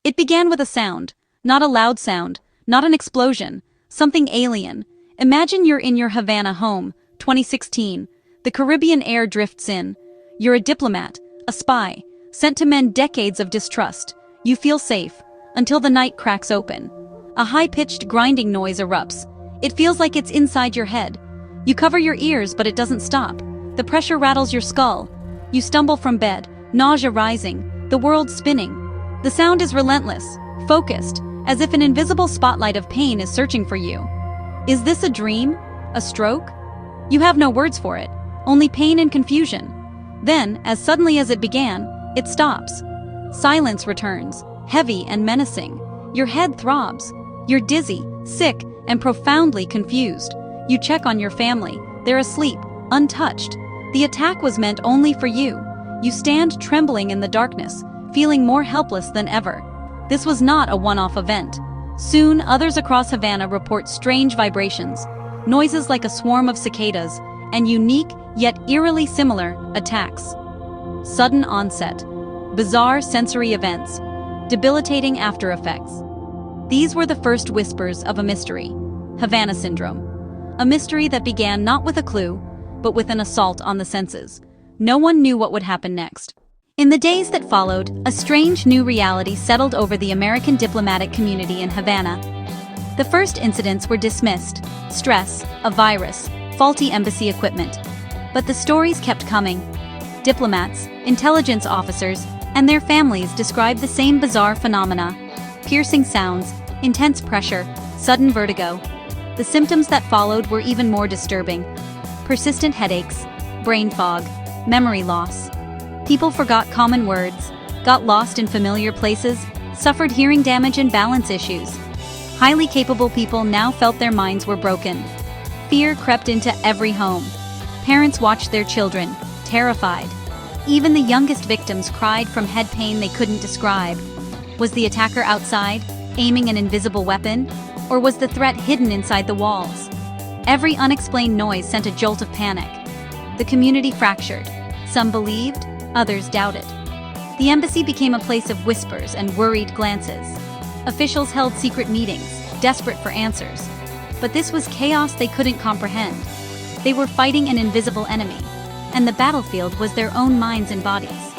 It began with a sound, not a loud sound, not an explosion, something alien. Imagine you're in your Havana home, 2016. The Caribbean air drifts in. You're a diplomat, a spy, sent to mend decades of distrust. You feel safe, until the night cracks open. A high-pitched grinding noise erupts. It feels like it's inside your head. You cover your ears, but it doesn't stop. The pressure rattles your skull. You stumble from bed, nausea rising, the world spinning. The sound is relentless, focused, as if an invisible spotlight of pain is searching for you. Is this a dream? A stroke? You have no words for it, only pain and confusion. Then, as suddenly as it began, it stops. Silence returns, heavy and menacing. Your head throbs. You're dizzy, sick, and profoundly confused. You check on your family. They're asleep, untouched. The attack was meant only for you. You stand trembling in the darkness, feeling more helpless than ever. This was not a one-off event. Soon, others across Havana report strange vibrations, noises like a swarm of cicadas, and unique, yet eerily similar, attacks. Sudden onset. Bizarre sensory events. Debilitating after effects. These were the first whispers of a mystery. Havana Syndrome. A mystery that began not with a clue, but with an assault on the senses. No one knew what would happen next. In the days that followed, a strange new reality settled over the American diplomatic community in Havana. The first incidents were dismissed: stress, a virus, faulty embassy equipment. But the stories kept coming. Diplomats, intelligence officers, and their families described the same bizarre phenomena: piercing sounds, intense pressure, sudden vertigo. The symptoms that followed were even more disturbing: persistent headaches, brain fog, memory loss. People forgot common words, got lost in familiar places, suffered hearing damage and balance issues. Highly capable people now felt their minds were broken. Fear crept into every home. Parents watched their children, terrified. Even the youngest victims cried from head pain they couldn't describe. Was the attacker outside, aiming an invisible weapon? Or was the threat hidden inside the walls? Every unexplained noise sent a jolt of panic. The community fractured. Some believed, others doubted. The embassy became a place of whispers and worried glances. Officials held secret meetings, desperate for answers. But this was chaos they couldn't comprehend. They were fighting an invisible enemy, and the battlefield was their own minds and bodies.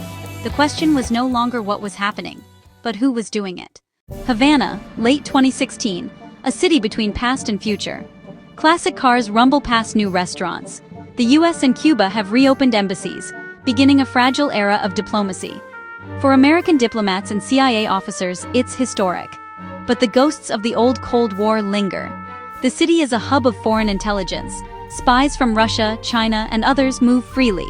The question was no longer what was happening, but who was doing it. Havana, late 2016, a city between past and future. Classic cars rumble past new restaurants. The US and Cuba have reopened embassies, beginning a fragile era of diplomacy. For American diplomats and CIA officers, it's historic. But the ghosts of the old Cold War linger. The city is a hub of foreign intelligence. Spies from Russia, China, and others move freely.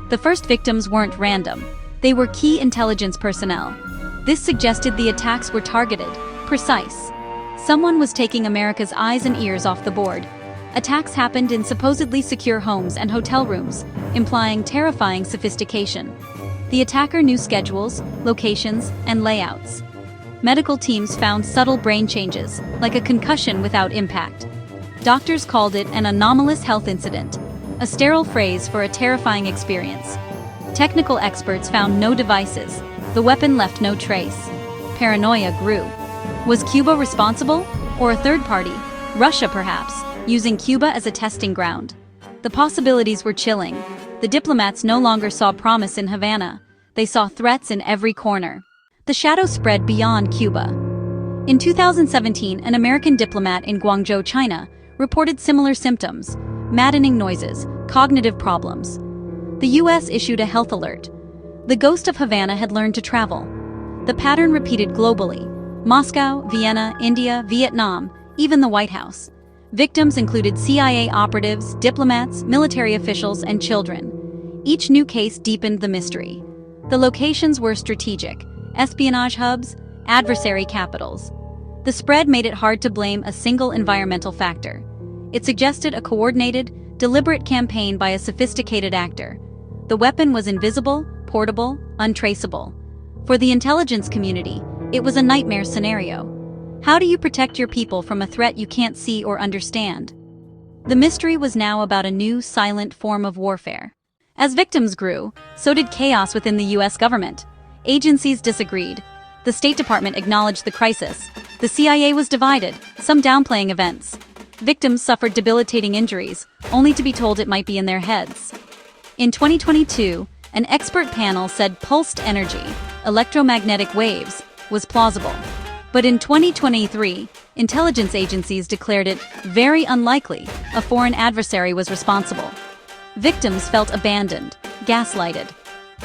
The first victims weren't random. They were key intelligence personnel. This suggested the attacks were targeted, precise. Someone was taking America's eyes and ears off the board. Attacks happened in supposedly secure homes and hotel rooms, implying terrifying sophistication. The attacker knew schedules, locations, and layouts. Medical teams found subtle brain changes, like a concussion without impact. Doctors called it an anomalous health incident, a sterile phrase for a terrifying experience. Technical experts found no devices. The weapon left no trace. Paranoia grew. Was Cuba responsible? Or a third party? Russia, perhaps, using Cuba as a testing ground. The possibilities were chilling. The diplomats no longer saw promise in Havana. They saw threats in every corner. The shadow spread beyond Cuba. In 2017, an American diplomat in Guangzhou, China, reported similar symptoms: maddening noises, cognitive problems. The US issued a health alert. The ghost of Havana had learned to travel. The pattern repeated globally: Moscow, Vienna, India, Vietnam, even the White House. Victims included CIA operatives, diplomats, military officials, and children. Each new case deepened the mystery. The locations were strategic: espionage hubs, adversary capitals. The spread made it hard to blame a single environmental factor. It suggested a coordinated, deliberate campaign by a sophisticated actor. The weapon was invisible, portable, untraceable. For the intelligence community, it was a nightmare scenario. How do you protect your people from a threat you can't see or understand? The mystery was now about a new, silent form of warfare. As victims grew, so did chaos within the US government. Agencies disagreed. The State Department acknowledged the crisis. The CIA was divided, some downplaying events. Victims suffered debilitating injuries, only to be told it might be in their heads. In 2022, an expert panel said pulsed energy, electromagnetic waves, was plausible. But in 2023, intelligence agencies declared it very unlikely a foreign adversary was responsible. Victims felt abandoned, gaslighted.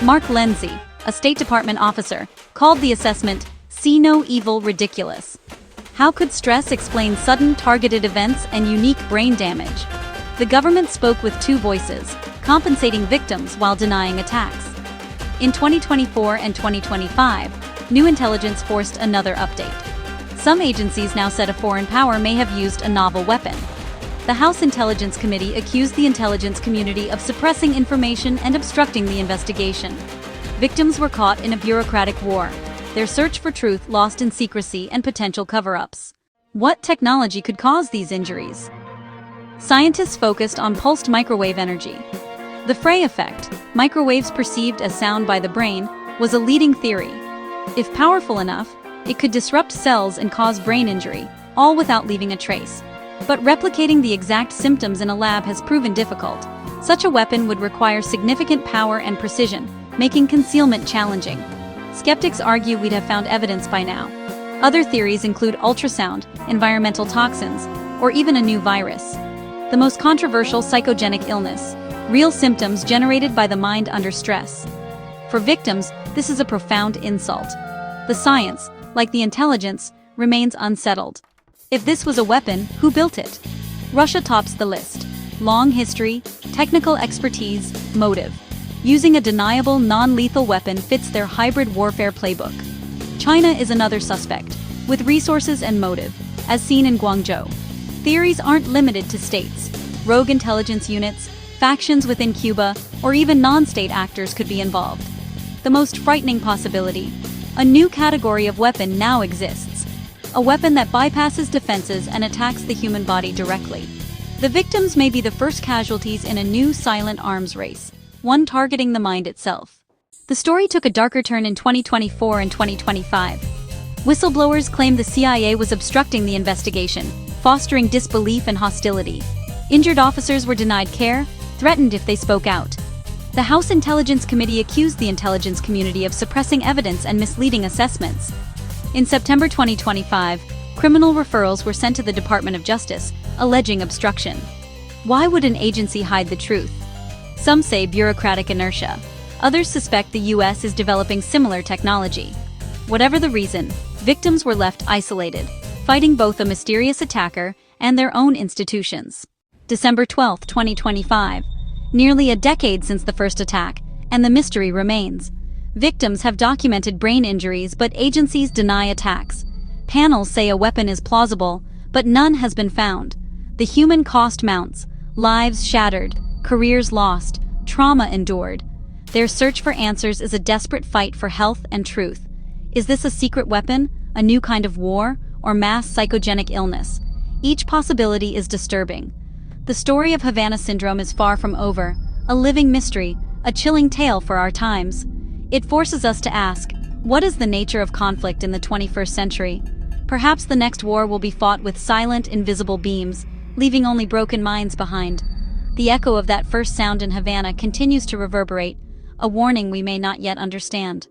Mark Lenzi, a State Department officer, called the assessment "see no evil ridiculous." How could stress explain sudden targeted events and unique brain damage? The government spoke with two voices, compensating victims while denying attacks. In 2024 and 2025, new intelligence forced another update. Some agencies now said a foreign power may have used a novel weapon. The House Intelligence Committee accused the intelligence community of suppressing information and obstructing the investigation. Victims were caught in a bureaucratic war, their search for truth lost in secrecy and potential cover-ups. What technology could cause these injuries? Scientists focused on pulsed microwave energy. The Frey effect, microwaves perceived as sound by the brain, was a leading theory. If powerful enough, it could disrupt cells and cause brain injury, all without leaving a trace. But replicating the exact symptoms in a lab has proven difficult. Such a weapon would require significant power and precision, making concealment challenging. Skeptics argue we'd have found evidence by now. Other theories include ultrasound, environmental toxins, or even a new virus. The most controversial, psychogenic illness, real symptoms generated by the mind under stress. For victims, this is a profound insult. The science, like the intelligence, remains unsettled. If this was a weapon, who built it? Russia tops the list. Long history, technical expertise, motive. Using a deniable, non-lethal weapon fits their hybrid warfare playbook. China is another suspect, with resources and motive, as seen in Guangzhou. Theories aren't limited to states. Rogue intelligence units, factions within Cuba, or even non-state actors could be involved. The most frightening possibility: a new category of weapon now exists. A weapon that bypasses defenses and attacks the human body directly. The victims may be the first casualties in a new silent arms race, one targeting the mind itself. The story took a darker turn in 2024 and 2025. Whistleblowers claimed the CIA was obstructing the investigation, fostering disbelief and hostility. Injured officers were denied care, threatened if they spoke out. The House Intelligence Committee accused the intelligence community of suppressing evidence and misleading assessments. In September 2025, criminal referrals were sent to the Department of Justice, alleging obstruction. Why would an agency hide the truth? Some say bureaucratic inertia. Others suspect the US is developing similar technology. Whatever the reason, victims were left isolated, fighting both a mysterious attacker and their own institutions. December 12, 2025. Nearly a decade since the first attack, and the mystery remains. Victims have documented brain injuries, but agencies deny attacks. Panels say a weapon is plausible, but none has been found. The human cost mounts, lives shattered, careers lost, trauma endured. Their search for answers is a desperate fight for health and truth. Is this a secret weapon, a new kind of war, or mass psychogenic illness? Each possibility is disturbing. The story of Havana Syndrome is far from over, a living mystery, a chilling tale for our times. It forces us to ask, what is the nature of conflict in the 21st century? Perhaps the next war will be fought with silent, invisible beams, leaving only broken minds behind. The echo of that first sound in Havana continues to reverberate, a warning we may not yet understand.